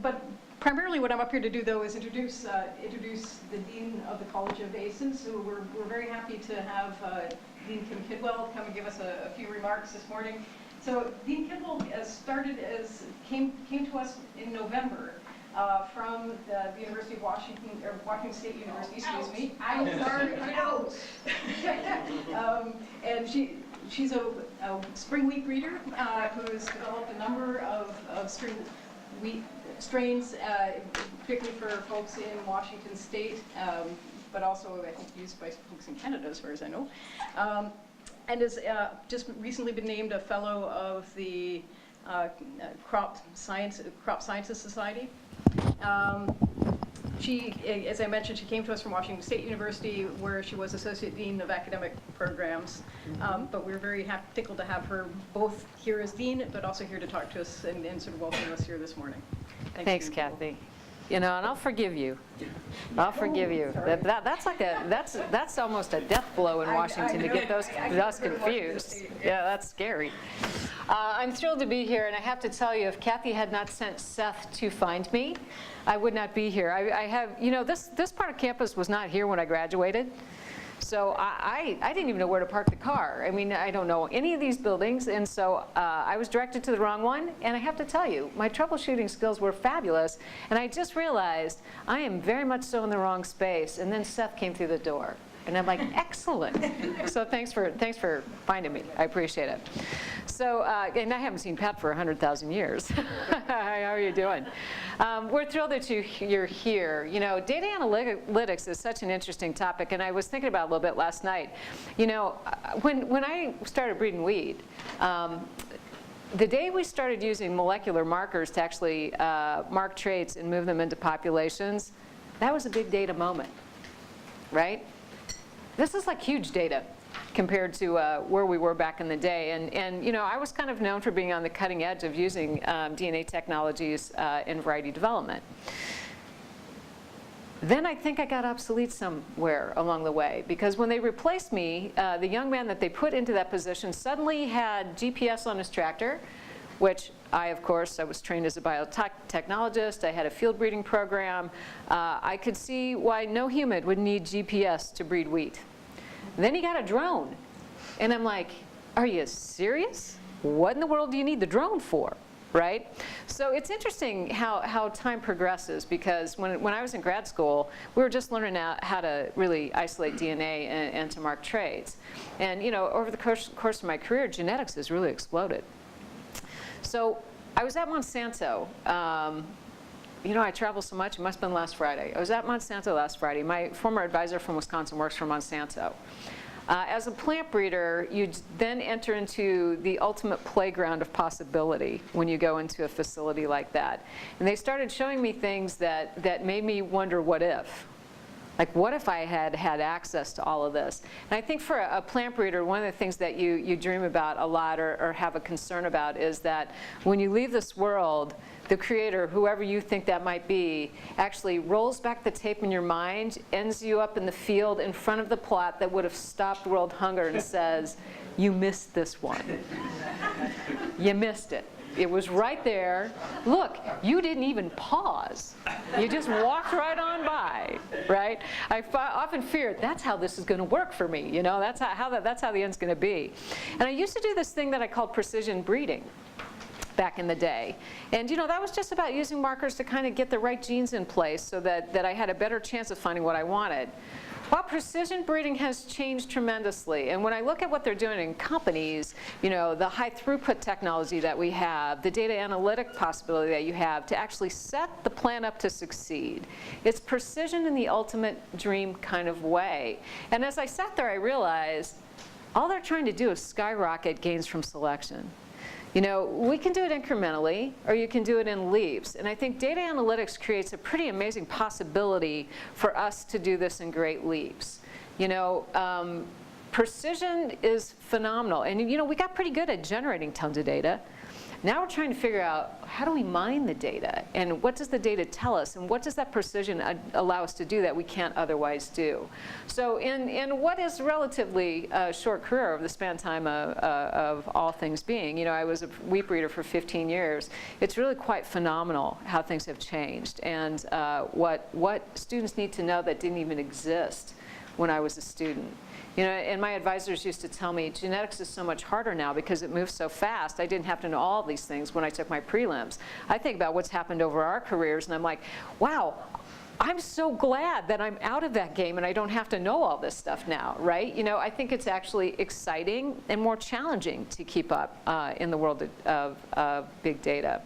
But primarily what I'm up here to do, though, is introduce the Dean of the College of ACES. So we're very happy to have Dean Kim Kidwell come and give us a few remarks this morning. So Dean Kidwell came to us in November from the University of Washington, or Washington State University, excuse me. I'm sorry, and she's a spring wheat breeder who has developed a number of spring wheat strains, particularly for folks in Washington State, but also I think used by folks in Canada as far as I know. And has just recently been named a fellow of the Crop Sciences Society. She, as I mentioned, she came to us from Washington State University, where she was Associate Dean of Academic Programs. But we're very tickled to have her both here as Dean, but also here to talk to us and sort of welcome us here this morning. Thanks, Kathy. You know, and I'll forgive you. I'll forgive you. That's almost a death blow in Washington to get those confused. Yeah, that's scary. I'm thrilled to be here, and I have to tell you, if Kathy had not sent Seth to find me, I would not be here. I have, you know, this part of campus was not here when I graduated. So I didn't even know where to park the car. I mean, I don't know any of these buildings, and so I was directed to the wrong one. And I have to tell you, my troubleshooting skills were fabulous, and I just realized I am very much so in the wrong space. And then Seth came through the door, and I'm like, excellent. So thanks for finding me. I appreciate it. So, and I haven't seen Pat for 100,000 years. How are you doing? We're thrilled that you're here. You know, data analytics is such an interesting topic, and I was thinking about it a little bit last night. You know, when I started breeding wheat, the day we started using molecular markers to actually mark traits and move them into populations, that was a big data moment, right? This is like huge data compared to where we were back in the day. And you know, I was kind of known for being on the cutting edge of using DNA technologies in variety development. Then I think I got obsolete somewhere along the way, because when they replaced me, the young man that they put into that position suddenly had GPS on his tractor, which of course, I was trained as a biotechnologist. I had a field breeding program. I could see why no human would need GPS to breed wheat. Then he got a drone. And I'm like, are you serious? What in the world do you need the drone for, right? So it's interesting how time progresses, because when I was in grad school, we were just learning how to really isolate DNA and to mark traits. And you know, over the course of my career, genetics has really exploded. So I was at Monsanto. You know, I travel so much, it must have been last Friday. I was at Monsanto last Friday. My former advisor from Wisconsin works for Monsanto. As a plant breeder, you then enter into the ultimate playground of possibility when you go into a facility like that. And they started showing me things that made me wonder, what if? Like, what if I had access to all of this? And I think for a plant breeder, one of the things that you dream about a lot, or have a concern about, is that when you leave this world, the creator, whoever you think that might be, actually rolls back the tape in your mind, ends you up in the field in front of the plot that would have stopped world hunger, and says, you missed this one. You missed it. It was right there. Look, you didn't even pause. You just walked right on by, right? I often feared that's how this is going to work for me. You know, that's how the end's going to be. And I used to do this thing that I called precision breeding back in the day. And you know, that was just about using markers to kind of get the right genes in place so that I had a better chance of finding what I wanted. Well, precision breeding has changed tremendously. And when I look at what they're doing in companies, you know, the high throughput technology that we have, the data analytic possibility that you have to actually set the plant up to succeed, it's precision in the ultimate dream kind of way. And as I sat there, I realized all they're trying to do is skyrocket gains from selection. You know, we can do it incrementally, or you can do it in leaps. And I think data analytics creates a pretty amazing possibility for us to do this in great leaps. You know, precision is phenomenal. And you know, we got pretty good at generating tons of data. Now we're trying to figure out, how do we mine the data? And what does the data tell us? And what does that precision allow us to do that we can't otherwise do? So in what is relatively a short career of the span time of all things being, I was a WEEP reader for 15 years. It's really quite phenomenal how things have changed, and what students need to know that didn't even exist when I was a student. And my advisors used to tell me, genetics is so much harder now because it moves so fast. I didn't have to know all these things when I took my prelims. I think about what's happened over our careers, and I'm like, wow, I'm so glad that I'm out of that game and I don't have to know all this stuff now, right? I think it's actually exciting and more challenging to keep up in the world of big data.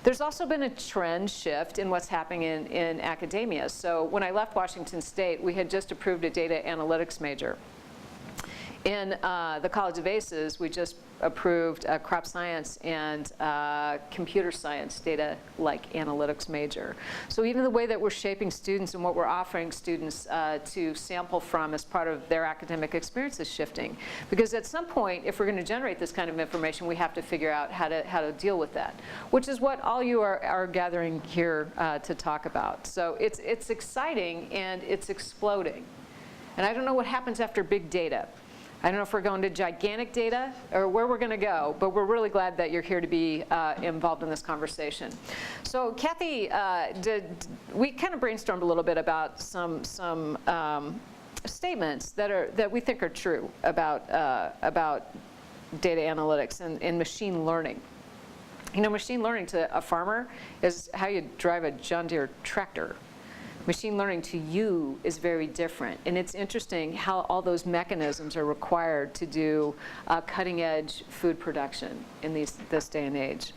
There's also been a trend shift in what's happening in academia. So when I left Washington State, we had just approved a data analytics major. In the College of ACES, we just approved a crop science and computer science data-like analytics major. So even the way that we're shaping students and what we're offering students to sample from as part of their academic experience is shifting. Because at some point, if we're going to generate this kind of information, we have to figure out how to deal with that, which is what all you are gathering here to talk about. So it's exciting and it's exploding. And I don't know what happens after big data. I don't know if we're going to gigantic data or where we're going to go, but we're really glad that you're here to be involved in this conversation. So Kathy, we kind of brainstormed a little bit about some statements that we think are true about data analytics and machine learning. Machine learning to a farmer is how you drive a John Deere tractor. Machine learning to you is very different. And it's interesting how all those mechanisms are required to do cutting-edge food production in this day and age.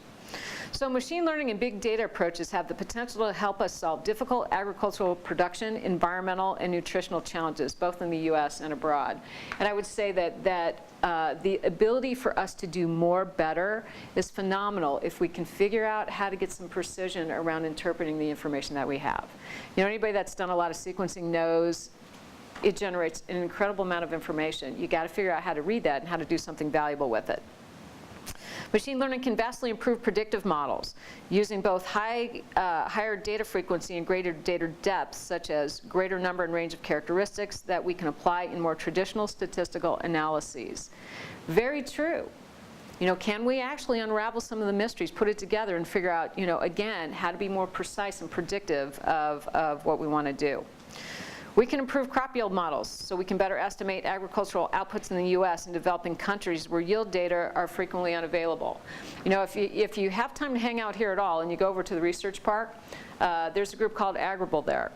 So machine learning and big data approaches have the potential to help us solve difficult agricultural production, environmental, and nutritional challenges, both in the US and abroad. And I would say that the ability for us to do more better is phenomenal if we can figure out how to get some precision around interpreting the information that we have. Anybody that's done a lot of sequencing knows it generates an incredible amount of information. You got to figure out how to read that and how to do something valuable with it. Machine learning can vastly improve predictive models using both higher data frequency and greater data depth, such as greater number and range of characteristics that we can apply in more traditional statistical analyses. Very true. Can we actually unravel some of the mysteries, put it together, and figure out, again, how to be more precise and predictive of what we want to do? We can improve crop yield models, so we can better estimate agricultural outputs in the US and developing countries where yield data are frequently unavailable. If you have time to hang out here at all and you go over to the research park, there's a group called Agrable there.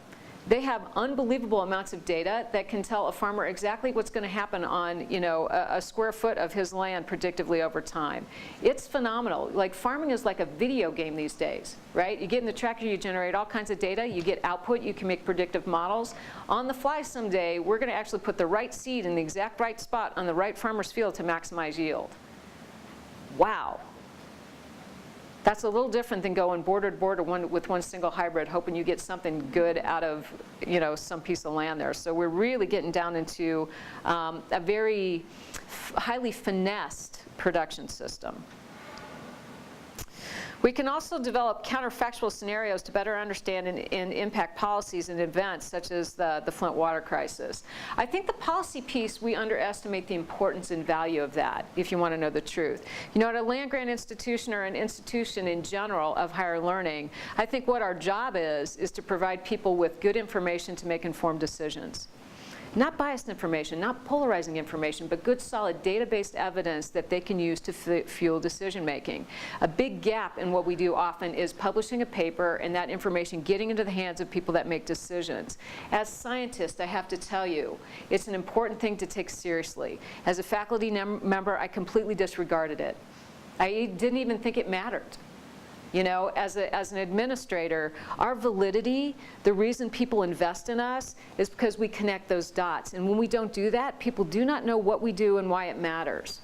They have unbelievable amounts of data that can tell a farmer exactly what's going to happen on a square foot of his land predictively over time. It's phenomenal. Like, farming is like a video game these days, right? You get in the tractor, you generate all kinds of data, you get output, you can make predictive models. On the fly someday, we're going to actually put the right seed in the exact right spot on the right farmer's field to maximize yield. Wow. That's a little different than going border to border with one single hybrid, hoping you get something good out of some piece of land there. So we're really getting down into a very highly finessed production system. We can also develop counterfactual scenarios to better understand and impact policies and events such as the Flint water crisis. I think the policy piece, we underestimate the importance and value of that, if you want to know the truth. At a land-grant institution or an institution in general of higher learning, I think what our job is to provide people with good information to make informed decisions. Not biased information, not polarizing information, but good, solid, data-based evidence that they can use to fuel decision-making. A big gap in what we do often is publishing a paper and that information getting into the hands of people that make decisions. As scientists, I have to tell you, it's an important thing to take seriously. As a faculty member, I completely disregarded it. I didn't even think it mattered. As an administrator, our validity, the reason people invest in us is because we connect those dots. And when we don't do that, people do not know what we do and why it matters.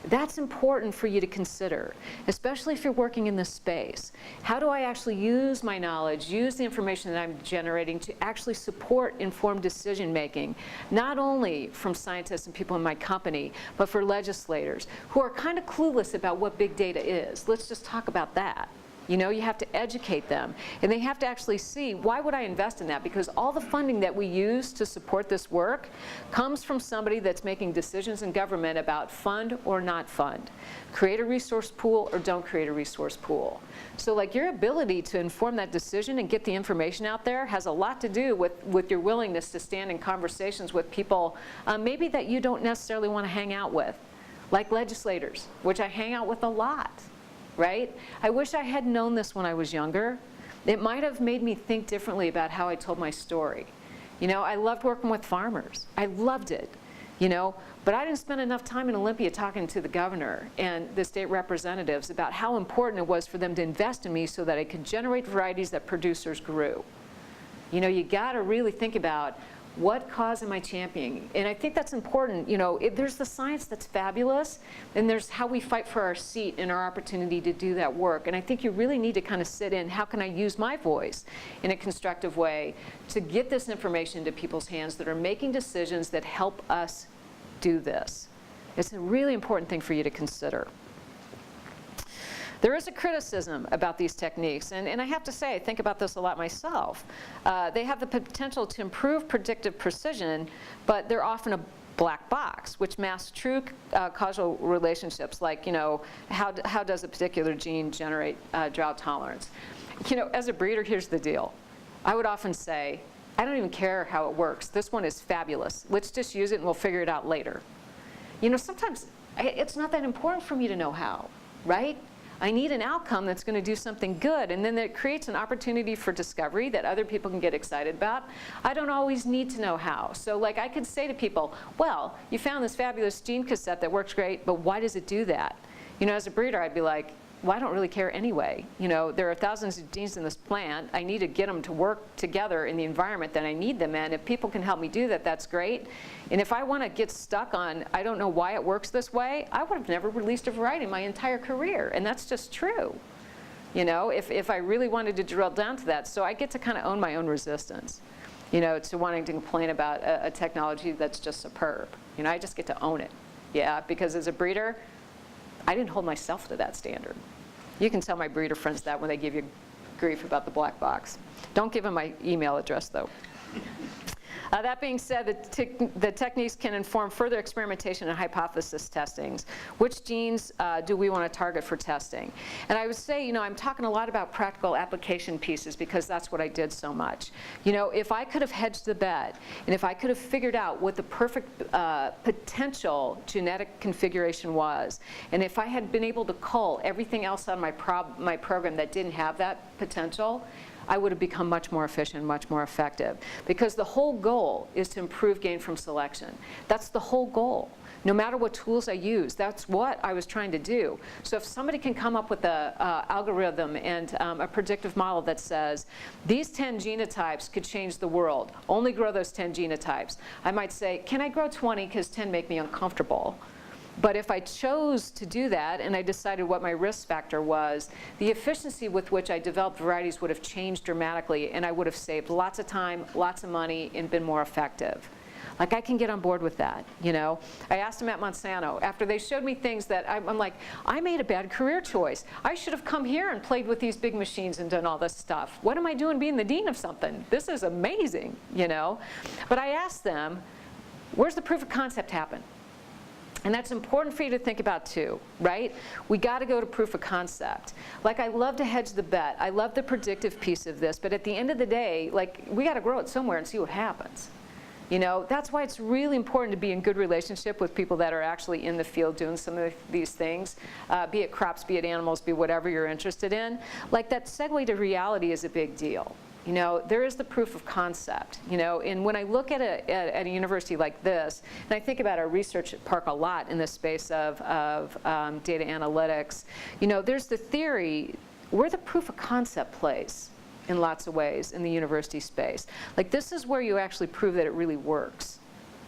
That's important for you to consider, especially if you're working in this space. How do I actually use my knowledge, use the information that I'm generating to actually support informed decision making, not only from scientists and people in my company, but for legislators who are kind of clueless about what big data is. Let's just talk about that. You know, you have to educate them, and they have to actually see, why would I invest in that? Because all the funding that we use to support this work comes from somebody that's making decisions in government about fund or not fund, create a resource pool or don't create a resource pool. So like your ability to inform that decision and get the information out there has a lot to do with your willingness to stand in conversations with people maybe that you don't necessarily want to hang out with, like legislators, which I hang out with a lot. Right? I wish I had known this when I was younger. It might have made me think differently about how I told my story. You know, I loved working with farmers. I loved it, you know, but I didn't spend enough time in Olympia talking to the governor and the state representatives about how important it was for them to invest in me so that I could generate varieties that producers grew. You know, you got to really think about, what cause am I championing? And I think that's important. You know, there's the science that's fabulous, and there's how we fight for our seat and our opportunity to do that work. And I think you really need to kind of sit in, how can I use my voice in a constructive way to get this information to people's hands that are making decisions that help us do this? It's a really important thing for you to consider. There is a criticism about these techniques, and I have to say, I think about this a lot myself. They have the potential to improve predictive precision, but they're often a black box, which masks true causal relationships, like, you know, how does a particular gene generate drought tolerance? You know, as a breeder, here's the deal. I would often say, I don't even care how it works. This one is fabulous. Let's just use it and we'll figure it out later. You know, sometimes it's not that important for me to know how, right? I need an outcome that's going to do something good, and then it creates an opportunity for discovery that other people can get excited about. I don't always need to know how. So like I could say to people, well, you found this fabulous gene cassette that works great, but why does it do that? You know, as a breeder, I'd be like, well, I don't really care anyway. You know, there are thousands of genes in this plant. I need to get them to work together in the environment that I need them in. If people can help me do that, that's great. And if I want to get stuck on, I don't know why it works this way, I would have never released a variety in my entire career. And that's just true, you know, if I really wanted to drill down to that. So I get to kind of own my own resistance, you know, to wanting to complain about a technology that's just superb. You know, I just get to own it. Yeah, because as a breeder, I didn't hold myself to that standard. You can tell my breeder friends that when they give you grief about the black box. Don't give them my email address, though. That being said, the techniques can inform further experimentation and hypothesis testings. Which genes do we want to target for testing? And I would say, you know, I'm talking a lot about practical application pieces because that's what I did so much. You know, if I could have hedged the bet, and if I could have figured out what the perfect potential genetic configuration was, and if I had been able to cull everything else on my program that didn't have that potential, I would have become much more efficient, much more effective. Because the whole goal is to improve gain from selection. That's the whole goal. No matter what tools I use, that's what I was trying to do. So if somebody can come up with an algorithm and a predictive model that says, these 10 genotypes could change the world, only grow those 10 genotypes, I might say, can I grow 20 because 10 make me uncomfortable? But if I chose to do that and I decided what my risk factor was, the efficiency with which I developed varieties would have changed dramatically, and I would have saved lots of time, lots of money, and been more effective. Like, I can get on board with that, you know. I asked them at Monsanto, after they showed me things that I'm like, I made a bad career choice. I should have come here and played with these big machines and done all this stuff. What am I doing being the dean of something? This is amazing, you know. But I asked them, where's the proof of concept happen? And that's important for you to think about too, right? We got to go to proof of concept. Like, I love to hedge the bet. I love the predictive piece of this, but at the end of the day, like, we got to grow it somewhere and see what happens. You know, that's why it's really important to be in good relationship with people that are actually in the field doing some of these things, be it crops, be it animals, be whatever you're interested in. Like, that segue to reality is a big deal. You know, there is the proof of concept, you know, and when I look at a university like this, and I think about our research park a lot in the space of data analytics, you know, there's the theory, we're the proof of concept place in lots of ways in the university space. Like, this is where you actually prove that it really works.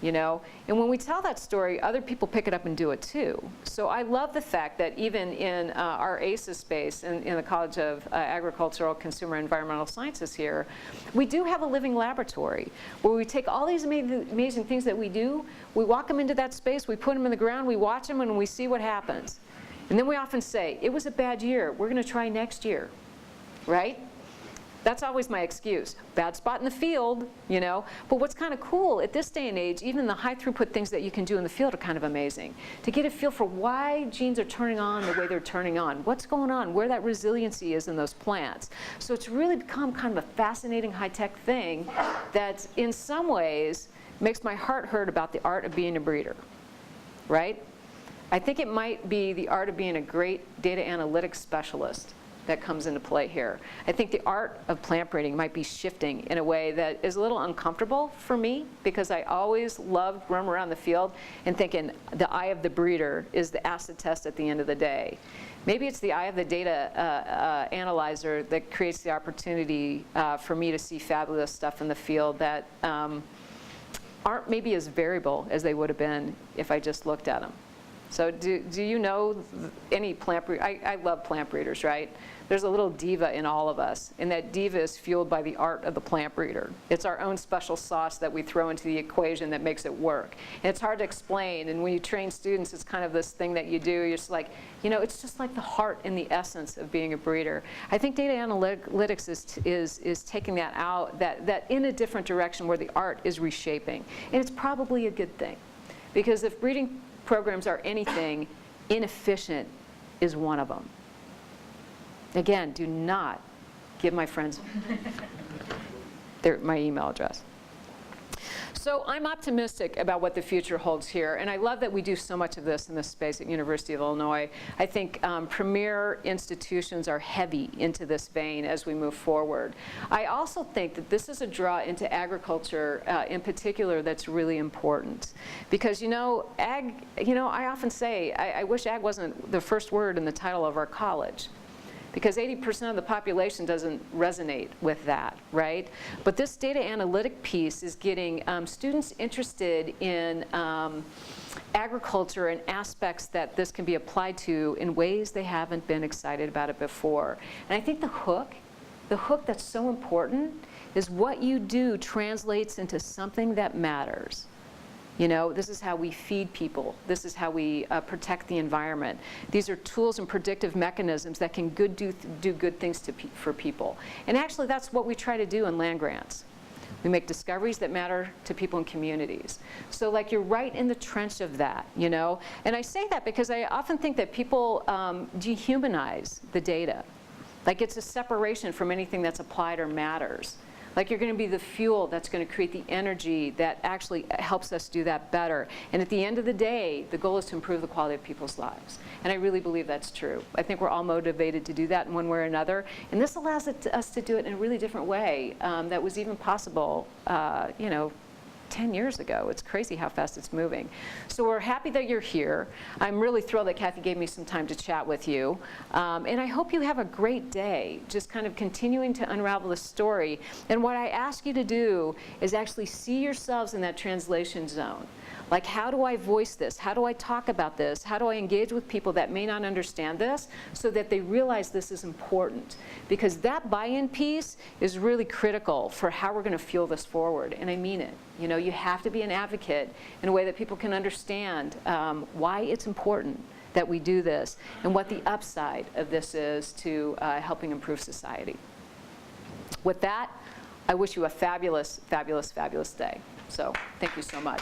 you know? And when we tell that story, other people pick it up and do it too. So I love the fact that even in our ACES space, in the College of Agricultural, Consumer, and Environmental Sciences here, we do have a living laboratory where we take all these amazing things that we do, we walk them into that space, we put them in the ground, we watch them, and we see what happens. And then we often say, it was a bad year, we're going to try next year, right? That's always my excuse. Bad spot in the field, you know. But what's kind of cool at this day and age, even the high throughput things that you can do in the field are kind of amazing. To get a feel for why genes are turning on the way they're turning on, what's going on, where that resiliency is in those plants. So it's really become kind of a fascinating high-tech thing that in some ways makes my heart hurt about the art of being a breeder, right? I think it might be the art of being a great data analytics specialist that comes into play here. I think the art of plant breeding might be shifting in a way that is a little uncomfortable for me, because I always loved roaming around the field and thinking the eye of the breeder is the acid test at the end of the day. Maybe it's the eye of the data analyzer that creates the opportunity for me to see fabulous stuff in the field that aren't maybe as variable as they would have been if I just looked at them. So do you know any plant breeder? I love plant breeders, right? There's a little diva in all of us, and that diva is fueled by the art of the plant breeder. It's our own special sauce that we throw into the equation that makes it work. And it's hard to explain, and when you train students, it's kind of this thing that you do. You're just like, you know, it's just like the heart and the essence of being a breeder. I think data analytics is taking that out, that in a different direction where the art is reshaping. And it's probably a good thing, because if breeding programs are anything, inefficient is one of them. Again, do not give my friends my email address. So I'm optimistic about what the future holds here, and I love that we do so much of this in this space at University of Illinois. I think premier institutions are heavy into this vein as we move forward. I also think that this is a draw into agriculture in particular that's really important, because you know, ag, you know, I often say I wish ag wasn't the first word in the title of our college, because 80% of the population doesn't resonate with that, right? But this data analytic piece is getting students interested in agriculture and aspects that this can be applied to in ways they haven't been excited about it before. And I think the hook that's so important is what you do translates into something that matters. You know, this is how we feed people. This is how we protect the environment. These are tools and predictive mechanisms that can do good things for people. And actually, that's what we try to do in land grants. We make discoveries that matter to people and communities. So like, you're right in the trench of that, you know? And I say that because I often think that people dehumanize the data. Like, it's a separation from anything that's applied or matters. Like, you're going to be the fuel that's going to create the energy that actually helps us do that better. And at the end of the day, the goal is to improve the quality of people's lives. And I really believe that's true. I think we're all motivated to do that in one way or another. And this allows us to do it in a really different way that was even possible, you know, 10 years ago. It's crazy how fast it's moving. So we're happy that you're here. I'm really thrilled that Kathy gave me some time to chat with you. And I hope you have a great day, just kind of continuing to unravel the story. And what I ask you to do is actually see yourselves in that translation zone. Like, how do I voice this? How do I talk about this? How do I engage with people that may not understand this so that they realize this is important? Because that buy-in piece is really critical for how we're going to fuel this forward. And I mean it. You know, you have to be an advocate in a way that people can understand why it's important that we do this and what the upside of this is to helping improve society. With that, I wish you a fabulous, fabulous, fabulous day. So thank you so much.